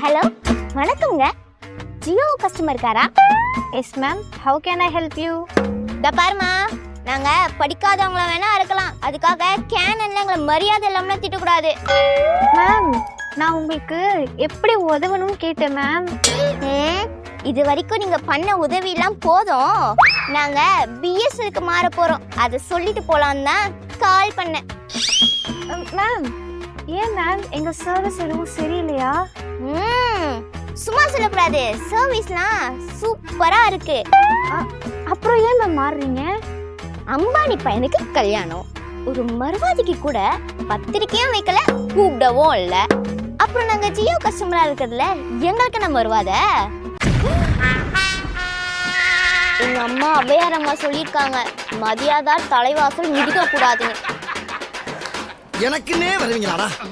Hello, வணக்கம்ங்க. Jio customer காரா? Yes ma'am, how can I help you? இந்த பாருமா, நாங்க படிக்காதவங்கள வேணா இருக்கலாம், அதுக்காக கேனன்ல எங்களை மரியாதை இல்லாம திட்டக்கூடாது. மேம், நான் உங்களுக்கு எப்படி உதவணும்னு கேட்டேன் மேம். இது வரைக்கும் நீங்க பண்ண உதவி எல்லாம் போதும். நாங்க பிஎஸ்என்எல்க்கு மாற போறோம், அதை சொல்லிட்டு போலான்னு தான் கால் பண்ணேன். மேம், ஏன் மேம் எங்க சர்வீஸ் எதுவும் சரியில்லையா? சும்மா சொல்லக்கூடாது, சர்வீஸ்லாம் சூப்பரா இருக்கு. அப்புறம் ஏன் மேம் மாறுறீங்க? அம்பானி பையனுக்கு கல்யாணம், ஒரு மறுவாதிக்கு கூட பத்திரிக்கையும் வைக்கல, கூப்பிடவும் இல்லை. அப்புறம் நாங்க ஜியோ கஸ்டமரா இருக்கிறதுல எங்களுக்கு நம்ம வருவாத. எங்க அம்மா அவ்வையாரம்மா சொல்லியிருக்காங்க, மதியாதார் தலைவாசல் மிதிக்க கூடாதுன்னு. எனக்குன்னே வருவீங்களாடா?